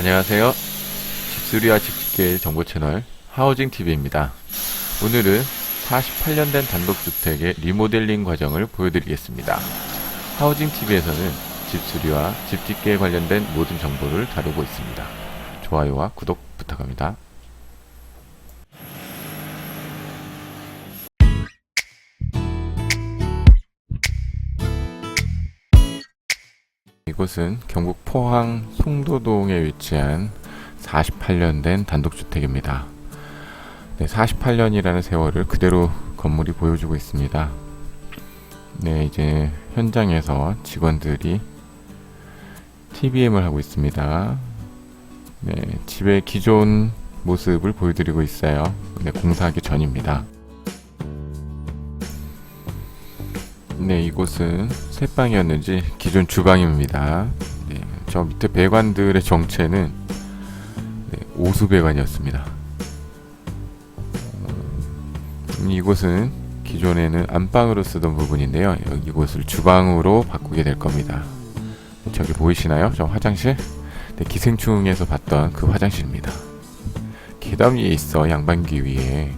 안녕하세요. 집수리와 집짓기의 정보 채널 하우징TV입니다. 오늘은 48년 된 단독주택의 리모델링 과정을 보여드리겠습니다. 하우징TV에서는 집수리와 집짓기에 관련된 모든 정보를 다루고 있습니다. 좋아요와 구독 부탁합니다. 이곳은 경북 포항 송도동에 위치한 48년 된 단독주택입니다. 48년이라는 세월을 그대로 건물이 보여주고 있습니다. 이제 현장에서 직원들이 TBM을 하고 있습니다. 집의 기존 모습을 보여드리고 있어요. 공사하기 전입니다. 이곳은 새방이었는지 기존 주방입니다. 저 밑에 배관들의 정체는 오수배관이었습니다. 이곳은 기존에는 안방으로 쓰던 부분인데요. 이곳을 주방으로 바꾸게 될 겁니다. 저기 보이시나요? 저 화장실? 기생충에서 봤던 그 화장실입니다. 계단 위에 있어. 양반기 위에.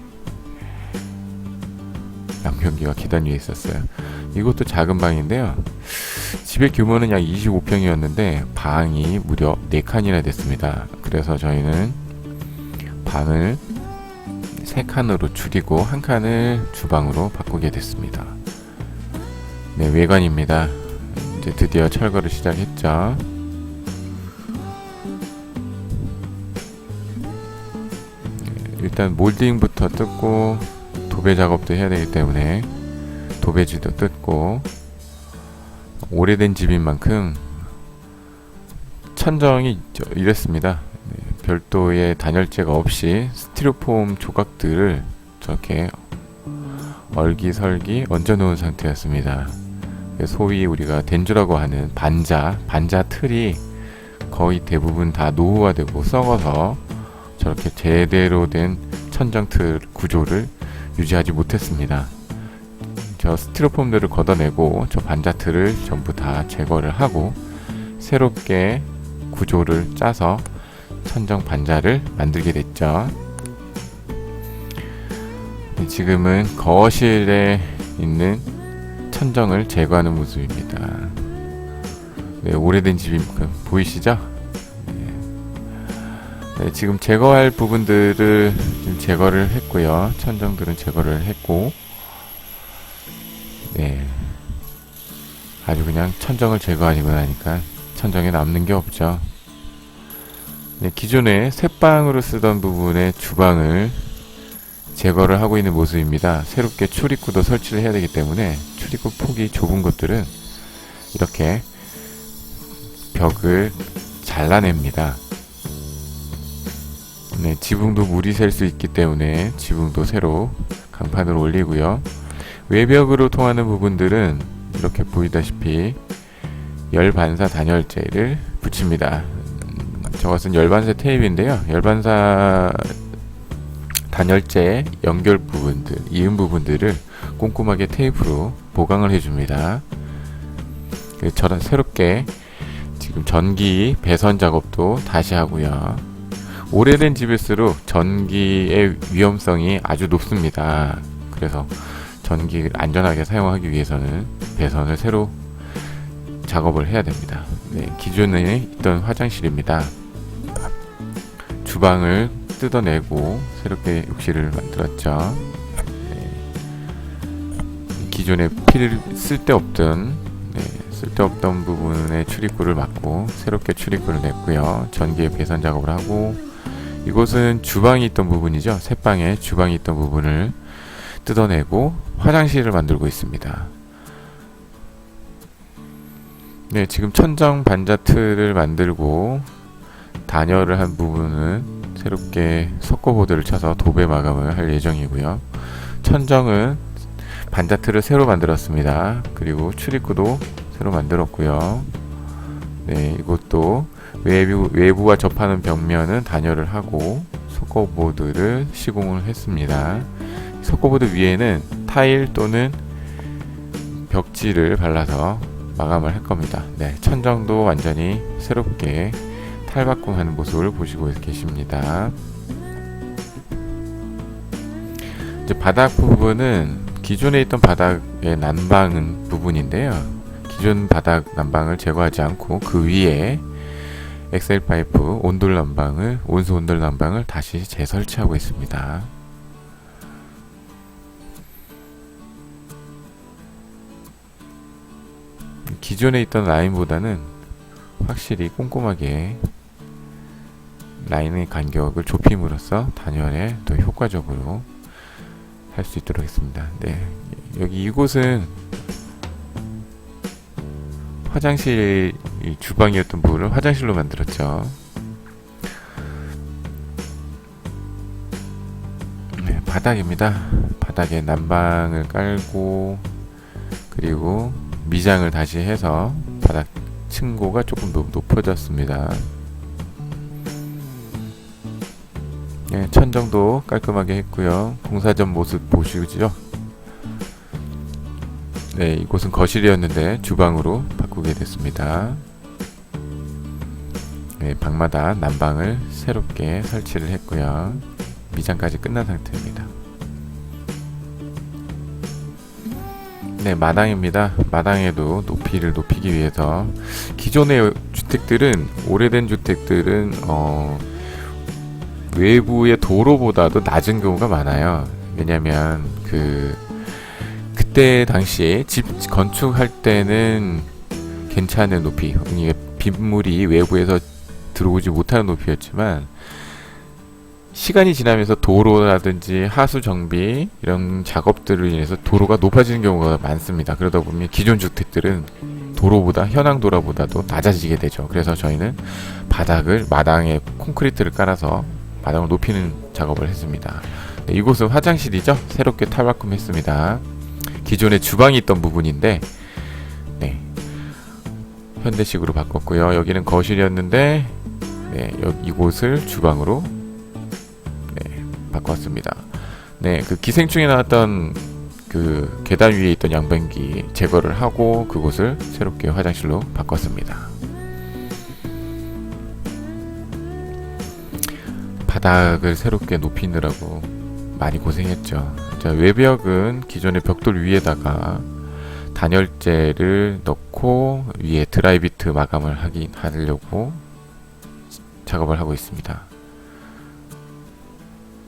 양변기가 계단 위에 있었어요. 이것도 작은 방인데요. 집의 규모는 약 25평이었는데 방이 무려 4칸이나 됐습니다. 그래서 저희는 방을 3칸으로 줄이고 1칸을 주방으로 바꾸게 됐습니다. 외관입니다. 이제 드디어 철거를 시작했죠. 일단 몰딩부터 뜯고 도배 작업도 해야 되기 때문에 도배지도 뜯고, 오래된 집인 만큼 천정이 이랬습니다. 별도의 단열재가 없이 스티로폼 조각들을 저렇게 얼기설기 얹어 놓은 상태였습니다. 소위 우리가 된주라고 하는 반자 틀이 거의 대부분 다 노후화되고 썩어서 저렇게 제대로 된 천정 틀 구조를 유지하지 못했습니다. 저 스티로폼들을 걷어내고 저 반자틀을 전부 다 제거를 하고 새롭게 구조를 짜서 천정 반자를 만들게 됐죠. 지금은 거실에 있는 천정을 제거하는 모습입니다. 오래된 집이 보이시죠? 지금 제거할 부분들을 지금 제거를 했고요. 천정들은 제거를 했고, 아주 그냥 천정을 제거하고 나니까 천정에 남는 게 없죠. 기존에 새방으로 쓰던 부분의 주방을 제거를 하고 있는 모습입니다. 새롭게 출입구도 설치를 해야 되기 때문에 출입구 폭이 좁은 것들은 이렇게 벽을 잘라냅니다. 지붕도 물이 셀 수 있기 때문에 지붕도 새로 강판을 올리고요. 외벽으로 통하는 부분들은 이렇게 보이다시피 열반사 단열재를 붙입니다. 저것은 열반사 테이프인데요. 열반사 단열재 연결 부분들, 이음 부분들을 꼼꼼하게 테이프로 보강을 해줍니다. 저런 새롭게 지금 전기 배선 작업도 다시 하고요. 오래된 집일수록 전기의 위험성이 아주 높습니다. 그래서 전기를 안전하게 사용하기 위해서는 배선을 새로 작업을 해야 됩니다. 기존에 있던 화장실입니다. 주방을 뜯어내고 새롭게 욕실을 만들었죠. 기존에 쓸데없던 부분의 출입구를 막고 새롭게 출입구를 냈고요. 전기의 배선 작업을 하고, 이곳은 주방이 있던 부분이죠. 새방에 주방이 있던 부분을 뜯어내고 화장실을 만들고 있습니다. 지금 천정 반자 틀을 만들고 단열을 한 부분은 새롭게 석고보드를 쳐서 도배 마감을 할 예정이고요. 천정은 반자 틀을 새로 만들었습니다. 그리고 출입구도 새로 만들었고요. 이것도 외부와 접하는 벽면은 단열을 하고 석고보드를 시공을 했습니다. 석고보드 위에는 타일 또는 벽지를 발라서 마감을 할 겁니다. 천정도 완전히 새롭게 탈바꿈하는 모습을 보시고 계십니다. 이제 바닥 부분은 기존에 있던 바닥의 난방 부분인데요. 기존 바닥 난방을 제거하지 않고 그 위에 엑셀 파이프 온돌 난방을, 온수 온돌 난방을 다시 재설치하고 있습니다. 기존에 있던 라인보다는 확실히 꼼꼼하게 라인의 간격을 좁힘으로써 단열에 더 효과적으로 할 수 있도록 했습니다. 네, 여기 이곳은 화장실, 주방이었던 부분을 화장실로 만들었죠. 네, 바닥입니다. 바닥에 난방을 깔고 그리고 미장을 다시 해서 바닥 층고가 조금 높아졌습니다. 네, 천정도 깔끔하게 했고요. 공사 전 모습 보시죠. 네, 이곳은 거실이었는데 주방으로 바꾸게 됐습니다. 네, 방마다 난방을 새롭게 설치를 했고요. 미장까지 끝난 상태입니다. 네, 마당입니다. 마당에도 높이를 높이기 위해서 기존의 주택들은, 오래된 주택들은 외부의 도로보다도 낮은 경우가 많아요. 왜냐면 그때 당시에 집 건축할 때는 괜찮은 높이, 빗물이 외부에서 들어오지 못하는 높이였지만 시간이 지나면서 도로라든지 하수 정비 이런 작업들로 인해서 도로가 높아지는 경우가 많습니다. 그러다 보면 기존 주택들은 도로보다, 현황 도로보다도 낮아지게 되죠. 그래서 저희는 바닥을, 마당에 콘크리트를 깔아서 마당을 높이는 작업을 했습니다. 네, 이곳은 화장실이죠. 새롭게 탈바꿈했습니다. 기존에 주방이 있던 부분인데 네, 현대식으로 바꿨고요. 여기는 거실이었는데 네, 이곳을 주방으로 바꿨습니다. 네, 그 기생충에 나왔던 그 계단 위에 있던 양변기 제거를 하고 그곳을 새롭게 화장실로 바꿨습니다. 바닥을 새롭게 높이느라고 많이 고생했죠. 자, 외벽은 기존의 벽돌 위에다가 단열재를 넣고 위에 드라이비트 마감을 하려고 작업을 하고 있습니다.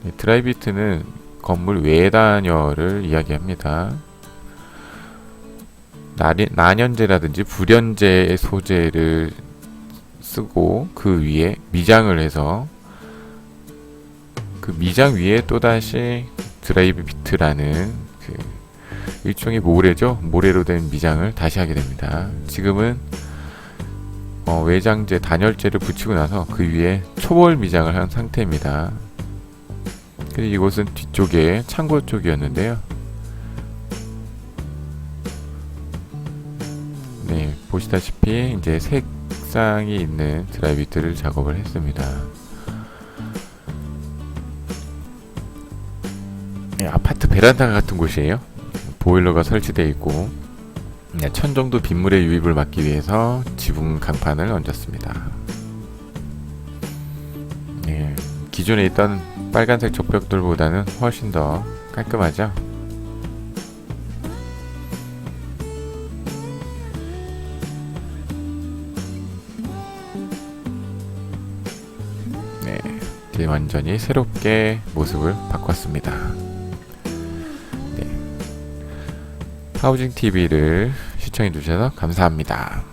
네, 드라이비트는 건물 외단열을 이야기합니다. 난연재라든지 불연재 소재를 쓰고 그 위에 미장을 해서 그 미장 위에 또다시 드라이비트라는 그 일종의 모래죠. 모래로 된 미장을 다시 하게 됩니다. 지금은 외장재, 단열재를 붙이고 나서 그 위에 초벌 미장을 한 상태입니다. 그리고 이곳은 뒤쪽에 창고 쪽이었는데요. 네, 보시다시피 이제 색상이 있는 드라이비트를 작업을 했습니다. 네, 아파트 베란다 같은 곳이에요. 보일러가 설치되어 있고 네, 천정도 빗물의 유입을 막기 위해서 지붕 강판을 얹었습니다. 네, 기존에 있던 빨간색 족벽돌보다는 훨씬 더 깔끔하죠. 네, 이제 완전히 새롭게 모습을 바꿨습니다. 네, 하우징TV를 시청해주셔서 감사합니다.